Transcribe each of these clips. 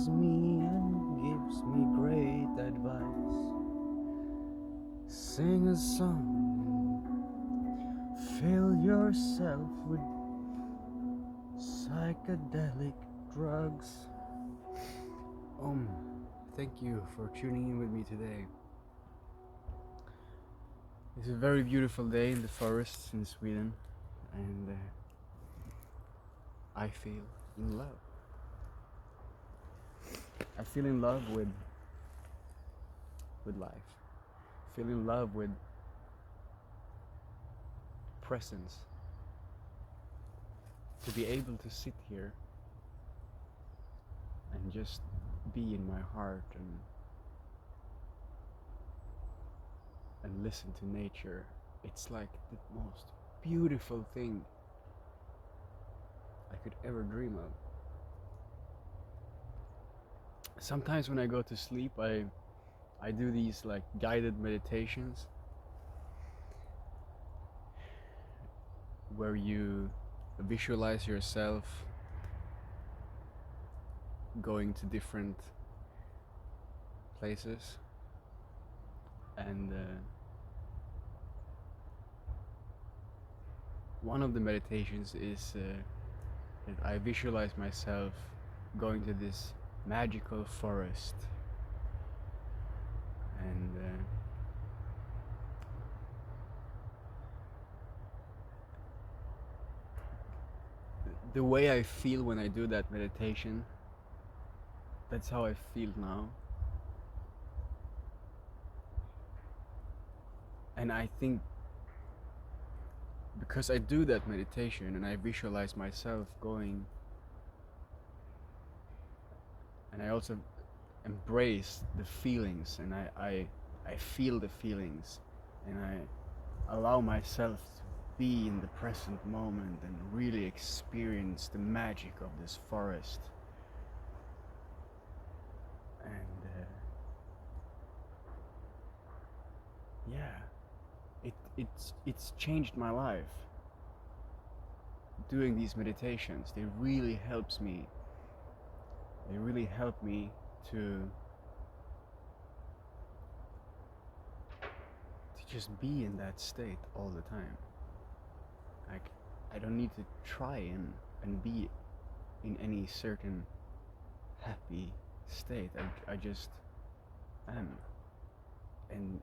me and gives me great advice. Sing a song, fill yourself with psychedelic drugs. Thank you for tuning in with me today. It's a very beautiful day in the forest in Sweden, and I feel in love. I feel in love with life. I feel in love with presence. To be able to sit here and just be in my heart and listen to nature. It's like the most beautiful thing I could ever dream of. Sometimes when I go to sleep, I do these like guided meditations where you visualize yourself going to different places, and one of the meditations is that I visualize myself going to this magical forest, and the way I feel when I do that meditation, that's how I feel now. And I think because I do that meditation and I visualize myself going, and I also embrace the feelings, and I feel the feelings, and I allow myself to be in the present moment and really experience the magic of this forest. And it's changed my life. Doing these meditations, they really help me to just be in that state all the time. Like, I don't need to try and be in any certain happy state. I just am. And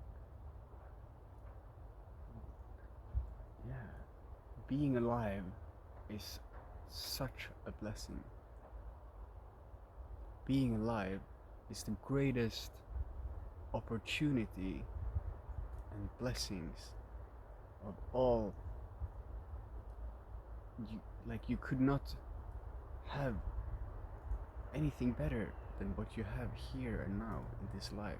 yeah, being alive is such a blessing. Being alive is the greatest opportunity and blessings of all. You could not have anything better than what you have here and now in this life.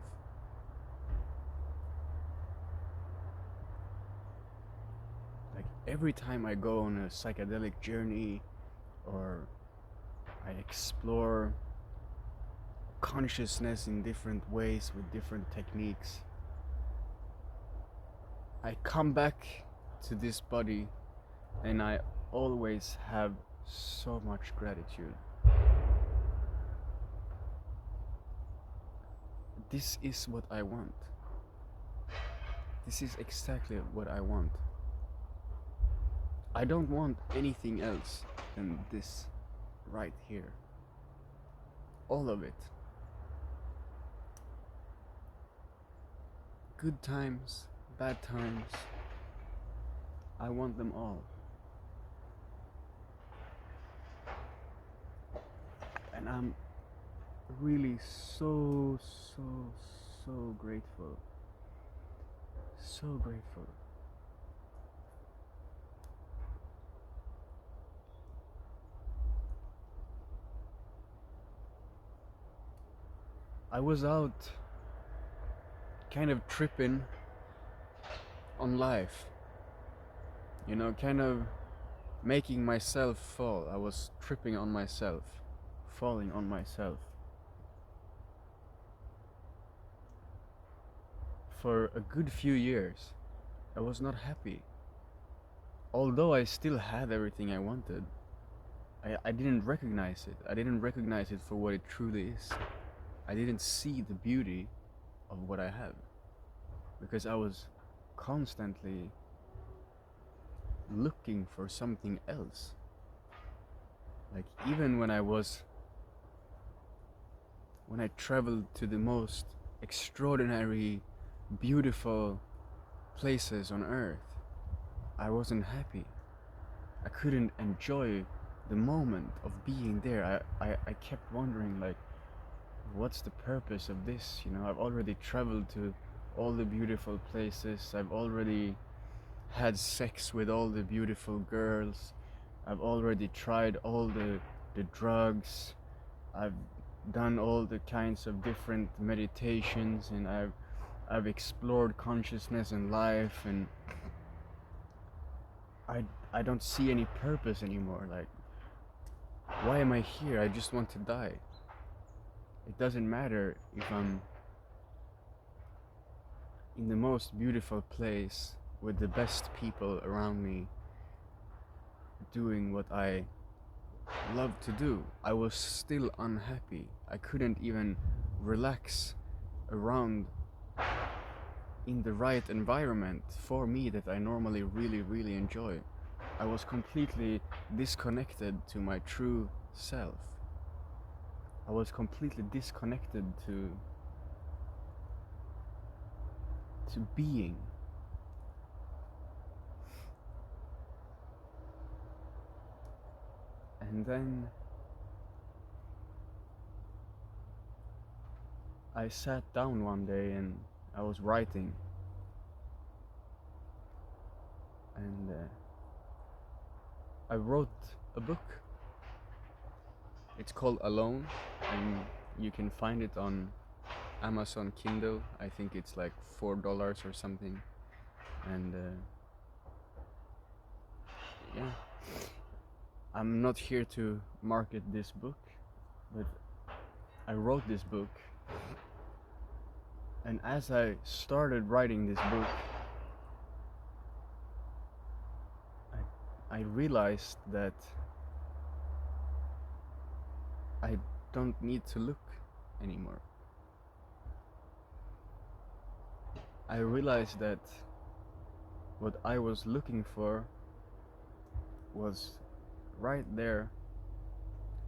Like, every time I go on a psychedelic journey, or I explore consciousness in different ways with different techniques, I come back to this body and I always have so much gratitude. This is what I want. This is exactly what I want. I don't want anything else than this right here. All of it. Good times, bad times, I want them all. And I'm really so grateful. So grateful. I was out kind of tripping on life, kind of making myself fall. I was tripping on myself, falling on myself for a good few years. I was not happy. Although I still had everything I wanted, I didn't recognize it. I didn't recognize it for what it truly is. I didn't see the beauty of what I have because I was constantly looking for something else. Like even when I traveled to the most extraordinary, beautiful places on earth, I wasn't happy. I couldn't enjoy the moment of being there. I kept wondering, like, what's the purpose of this? You know, I've already traveled to all the beautiful places. I've already had sex with all the beautiful girls. I've already tried all the drugs. I've done all the kinds of different meditations, and I've explored consciousness and life, and I don't see any purpose anymore. Like, why am I here? I just want to die. It doesn't matter if I'm in the most beautiful place with the best people around me doing what I love to do. I was still unhappy. I couldn't even relax around in the right environment for me that I normally really enjoy. I was completely disconnected to my true self. I was completely disconnected to being. And then I sat down one day and I was writing, and I wrote a book. It's called Alone, and you can find it on Amazon Kindle. I think it's like $4 or something. And yeah, I'm not here to market this book, but I wrote this book, and as I started writing this book, I realized that I don't need to look anymore. I realized that what I was looking for was right there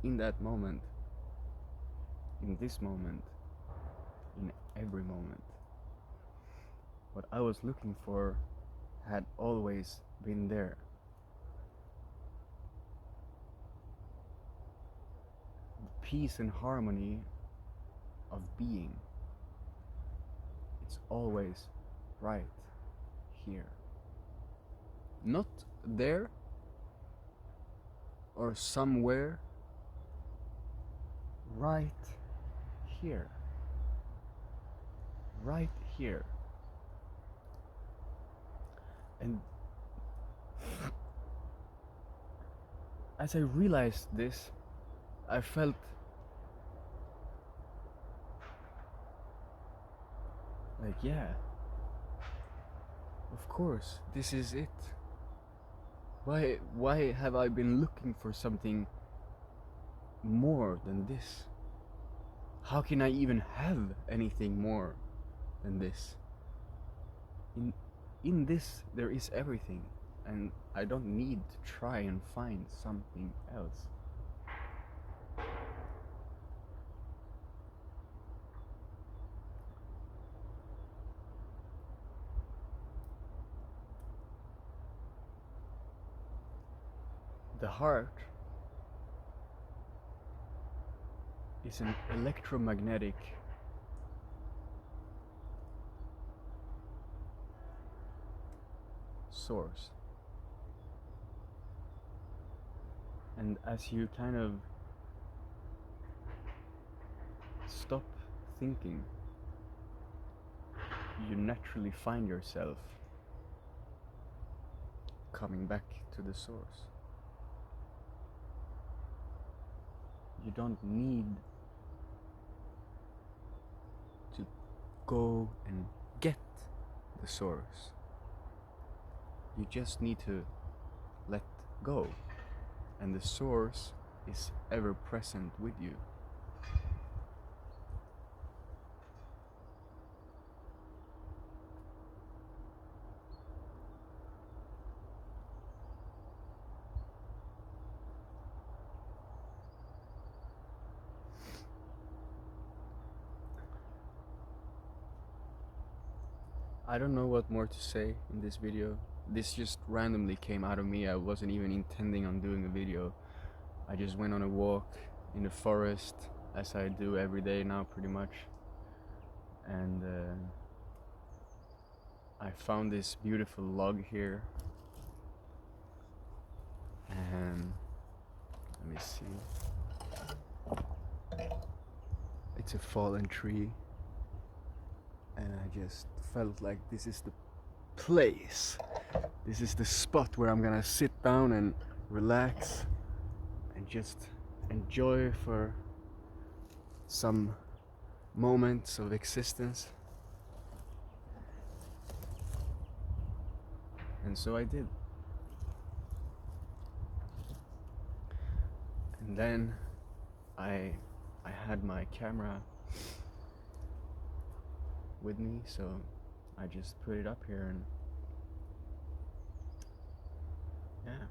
in that moment, in this moment, in every moment. What I was looking for had always been there. The peace and harmony of being. It's always right here. Not there or somewhere, right here. Right here. And as I realized this, I felt like, yeah, of course, this is it. Why have I been looking for something more than this? How can I even have anything more than this? In this there is everything, and I don't need to try and find something else. The heart is an electromagnetic source. And as you kind of stop thinking, you naturally find yourself coming back to the source. You don't need to go and get the source. You just need to let go, and the source is ever present with you. I don't know what more to say in this video. This just randomly came out of me. I wasn't even intending on doing a video. I just went on a walk in the forest, as I do every day now pretty much. And I found this beautiful log here. And let me see. It's a fallen tree. And I just felt like this is the place. This is the spot where I'm gonna sit down and relax and just enjoy for some moments of existence. And so I did. And then I had my camera with me, so I just put it up here and yeah.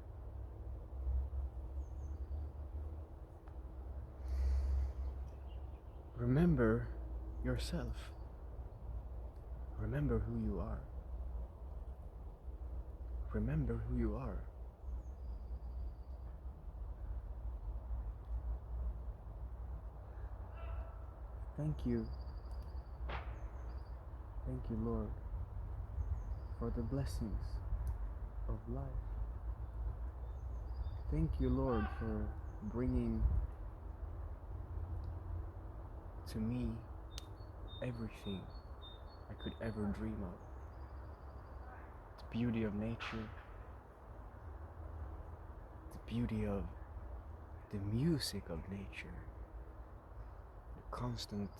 Remember yourself. Remember who you are. Remember who you are. Thank you. Thank you, Lord, for the blessings of life. Thank you, Lord, for bringing to me everything I could ever dream of. The beauty of nature, the beauty of the music of nature, the constant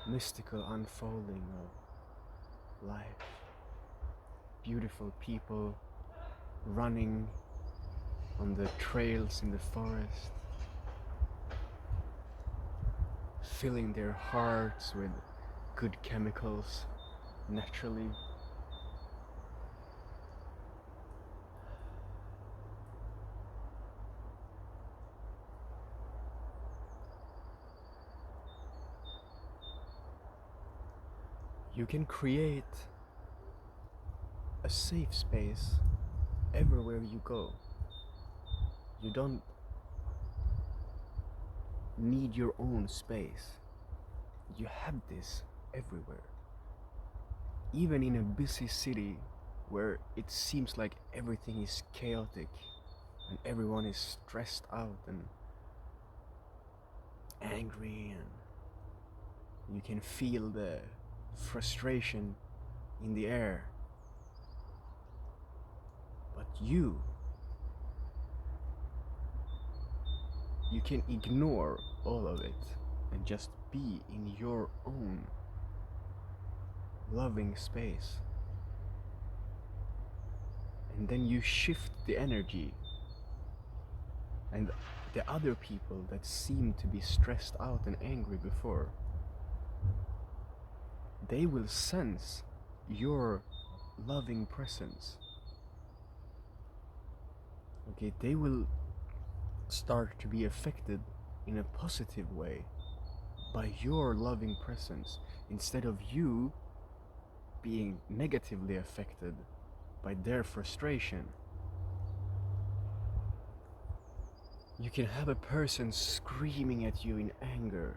mystical unfolding of life, beautiful people running on the trails in the forest, filling their hearts with good chemicals naturally. You can create a safe space everywhere you go. You don't need your own space. You have this everywhere. Even in a busy city where it seems like everything is chaotic and everyone is stressed out and angry, and you can feel the frustration in the air. But you can ignore all of it and just be in your own loving space. And then you shift the energy, and the other people that seem to be stressed out and angry before, they will sense your loving presence. Okay, they will start to be affected in a positive way by your loving presence, instead of you being negatively affected by their frustration. You can have a person screaming at you in anger,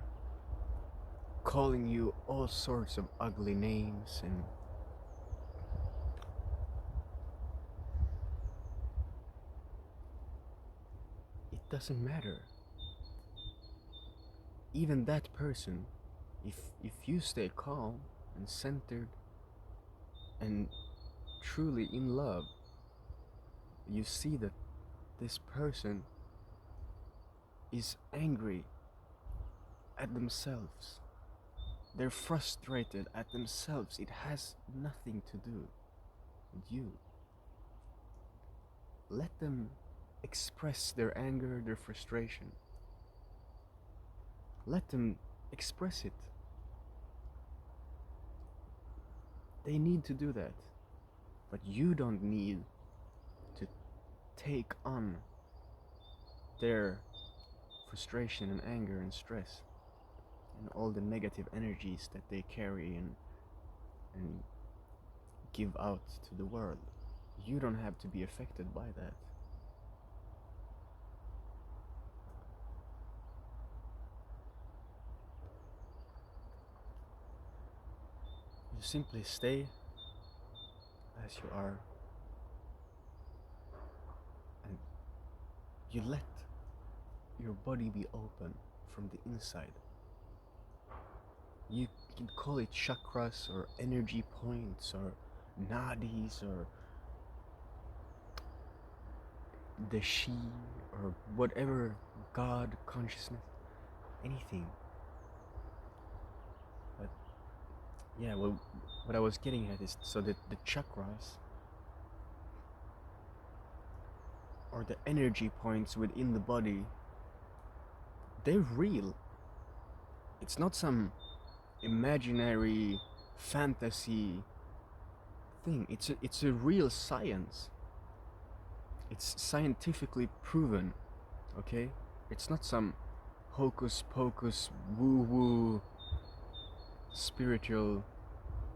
calling you all sorts of ugly names, and it doesn't matter. Even that person, if you stay calm and centered and truly in love, you see that this person is angry at themselves. They're frustrated at themselves. It has nothing to do with you. Let them express their anger, their frustration. Let them express it. They need to do that. But you don't need to take on their frustration and anger and stress and all the negative energies that they carry and give out to the world. You don't have to be affected by that. You simply stay as you are, and you let your body be open from the inside. You can call it chakras or energy points or nadis or the she or whatever, God, consciousness, anything. But yeah, well, what I was getting at is, so that the chakras or the energy points within the body, they're real. It's not some imaginary fantasy thing. It's a real science. It's scientifically proven, okay? It's not some hocus pocus woo woo spiritual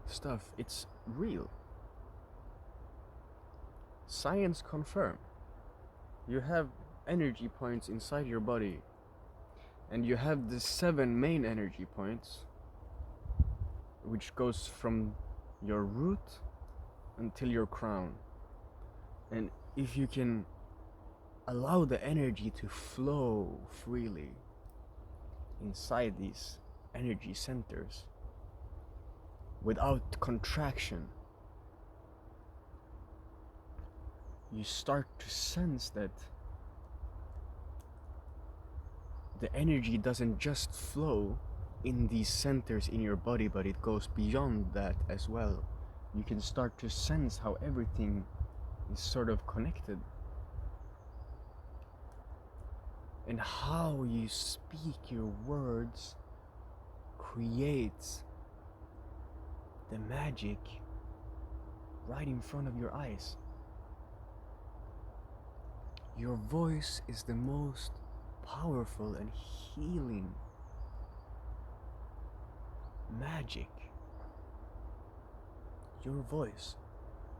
stuff. It's real. Science confirmed. You have energy points inside your body, and you have the 7 main energy points, which goes from your root until your crown. And if you can allow the energy to flow freely inside these energy centers without contraction, you start to sense that the energy doesn't just flow in these centers in your body, but it goes beyond that as well. You can start to sense how everything is sort of connected, and how you speak your words creates the magic right in front of your eyes. Your voice is the most powerful and healing magic. Your voice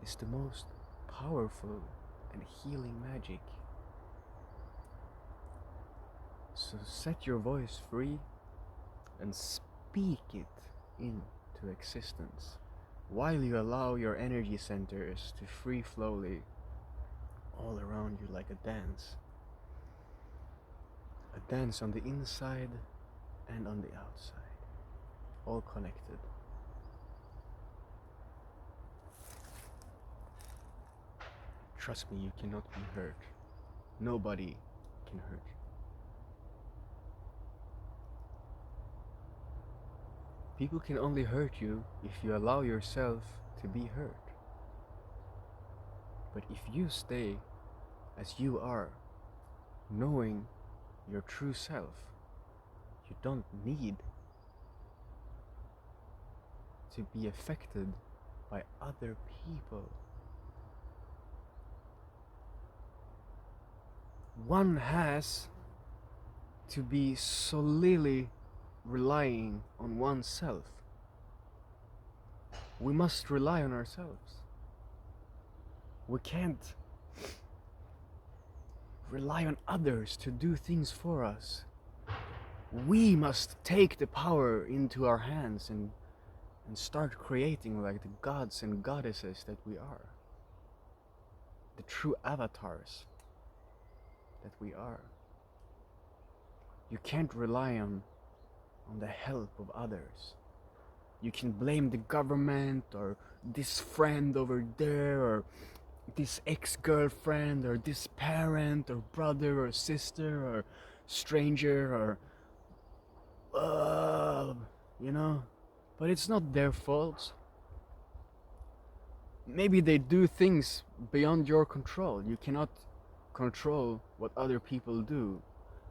is the most powerful and healing magic. So set your voice free and speak it into existence while you allow your energy centers to free flowly all around you, like a dance. A dance on the inside and on the outside, all connected. Trust me, you cannot be hurt. Nobody can hurt you. People can only hurt you if you allow yourself to be hurt. But if you stay as you are, knowing your true self, you don't need to be affected by other people. One has to be solely relying on oneself. We must rely on ourselves. We can't rely on others to do things for us. We must take the power into our hands and start creating like the gods and goddesses that we are. The true avatars that we are. You can't rely on the help of others. You can blame the government or this friend over there or this ex-girlfriend or this parent or brother or sister or stranger or you know, but it's not their fault. Maybe they do things beyond your control. You cannot control what other people do,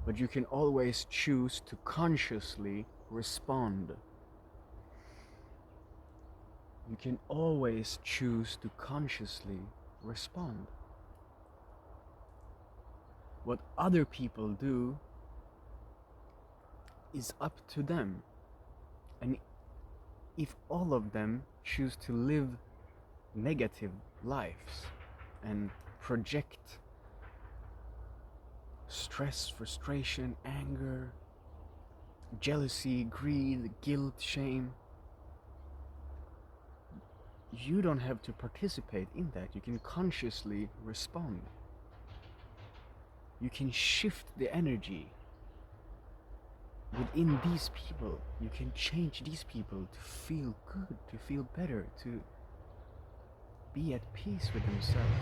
but you can always choose to consciously respond. You can always choose to consciously respond. What other people do is up to them. And if all of them choose to live negative lives and project stress, frustration, anger, jealousy, greed, guilt, shame, you don't have to participate in that. You can consciously respond. You can shift the energy within these people. You can change these people to feel good, to feel better, to be at peace with themselves.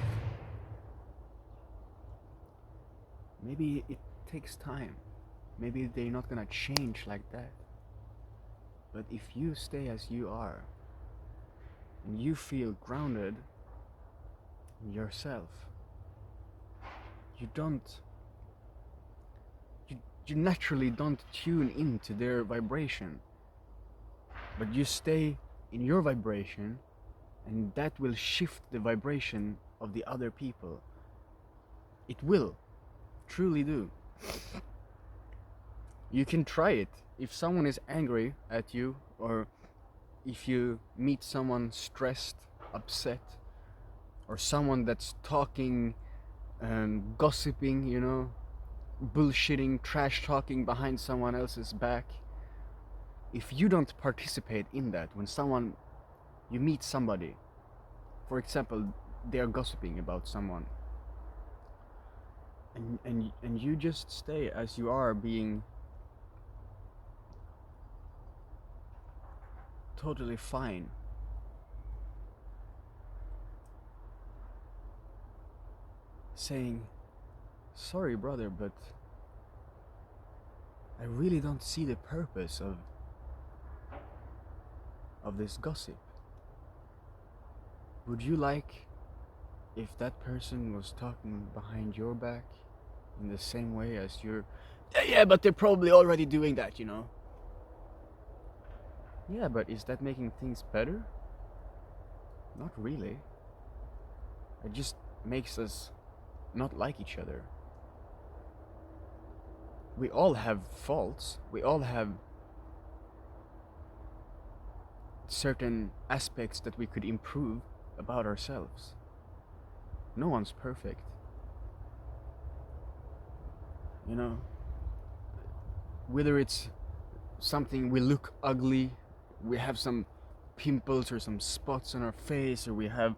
Maybe it takes time. Maybe they're not gonna change like that. But if you stay as you are, and you feel grounded in yourself, you naturally don't tune into their vibration, but you stay in your vibration, and that will shift the vibration of the other people. It will, truly do. You can try it. If someone is angry at you, or if you meet someone stressed, upset, or someone that's talking and gossiping, bullshitting, trash talking behind someone else's back, if you don't participate in that, when you meet somebody, for example, they are gossiping about someone, and you just stay as you are, being totally fine, saying, sorry brother, but I really don't see the purpose of this gossip. Would you like if that person was talking behind your back in the same way as you're, yeah, but they're probably already doing that, Yeah, but is that making things better? Not really. It just makes us not like each other. We all have faults. We all have certain aspects that we could improve about ourselves. No one's perfect. Whether it's something, we look ugly, we have some pimples or some spots on our face, or we have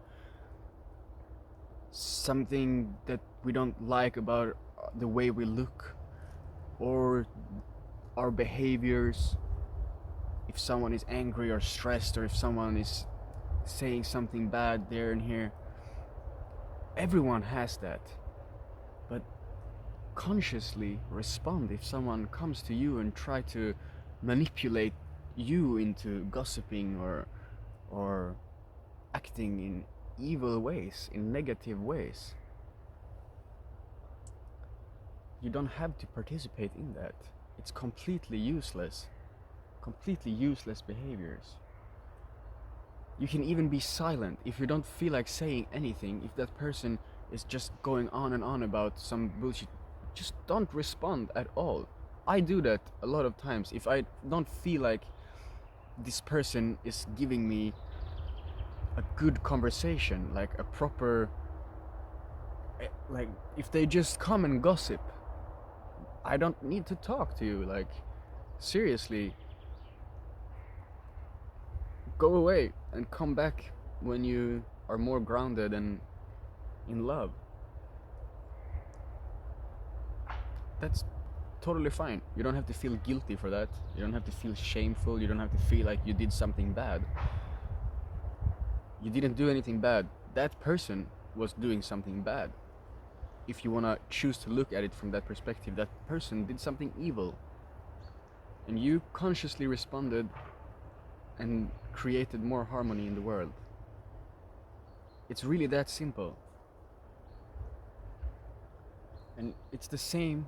something that we don't like about the way we look, or our behaviors. If someone is angry or stressed, or if someone is saying something bad there and here, everyone has that. But consciously respond if someone comes to you and try to manipulate you into gossiping or acting in evil ways, in negative ways. You don't have to participate in that. It's completely useless behaviors. You can even be silent if you don't feel like saying anything. If that person is just going on and on about some bullshit, just don't respond at all. I do that a lot of times. If I don't feel like this person is giving me a good conversation, like a proper, like if they just come and gossip, I don't need to talk to you. Like, seriously, go away and come back when you are more grounded and in love. That's totally fine. You don't have to feel guilty for that. You don't have to feel shameful. You don't have to feel like you did something bad. You didn't do anything bad. That person was doing something bad. If you want to choose to look at it from that perspective, that person did something evil, and you consciously responded and created more harmony in the world. It's really that simple. And it's the same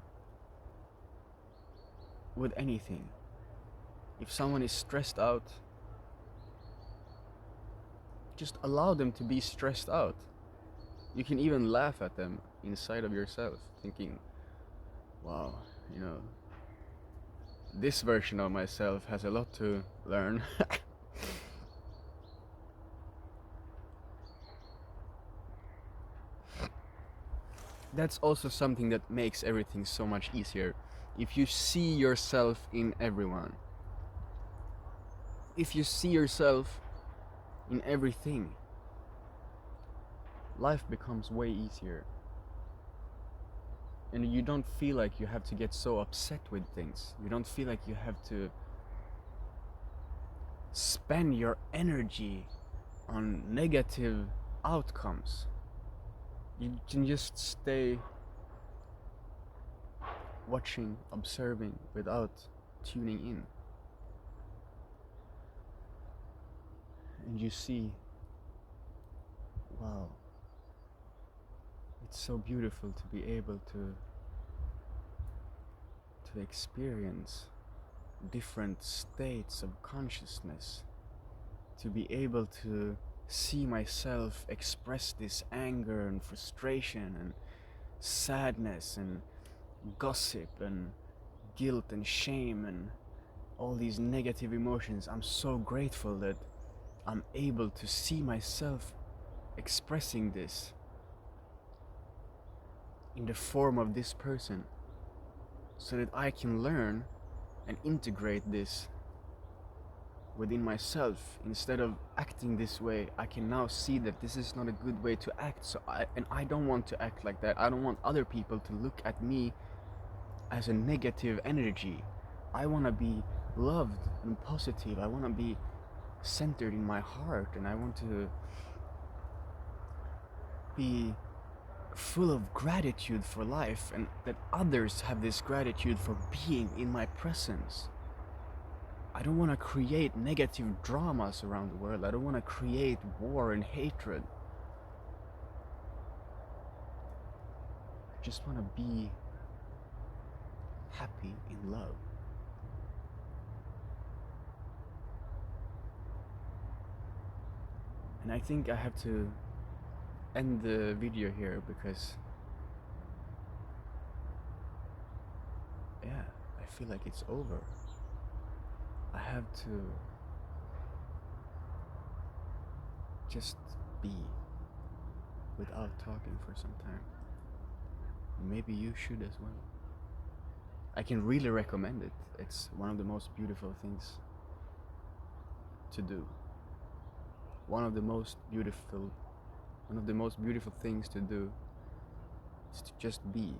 with anything. If someone is stressed out, just allow them to be stressed out. You can even laugh at them inside of yourself, thinking, wow, you know, this version of myself has a lot to learn. That's also something that makes everything so much easier. If you see yourself in everyone, if you see yourself in everything, life becomes way easier. And you don't feel like you have to get so upset with things. You don't feel like you have to spend your energy on negative outcomes. You can just stay watching, observing without tuning in. And you see, wow, it's so beautiful to be able to experience different states of consciousness, to be able to see myself express this anger and frustration and sadness and gossip and guilt and shame and all these negative emotions. I'm so grateful that I'm able to see myself expressing this in the form of this person, so that I can learn and integrate this within myself. Instead of acting this way, I can now see that this is not a good way to act. So I don't want to act like that. I don't want other people to look at me as a negative energy. I want to be loved and positive. I want to be centered in my heart, and I want to be full of gratitude for life, and that others have this gratitude for being in my presence. I don't want to create negative dramas around the world. I don't want to create war and hatred. I just want to be happy in love. And I think I have to end the video here because, yeah, I feel like it's over. I have to just be without talking for some time. Maybe you should as well. I can really recommend it. It's one of the most beautiful things to do. One of the most beautiful things to do is to just be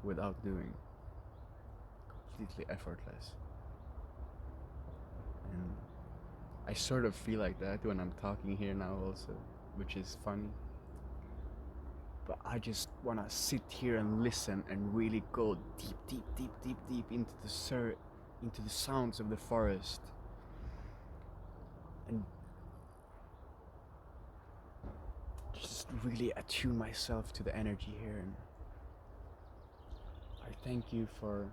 without doing. Completely effortless. And I sort of feel like that when I'm talking here now also, which is funny. But I just want to sit here and listen and really go deep into the sounds of the forest. And just really attune myself to the energy here. And I thank you for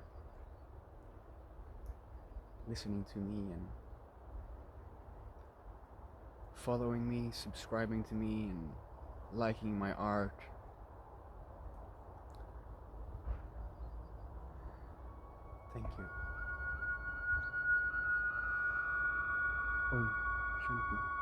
listening to me and following me, subscribing to me, and liking my art. Thank you. Om Shanti.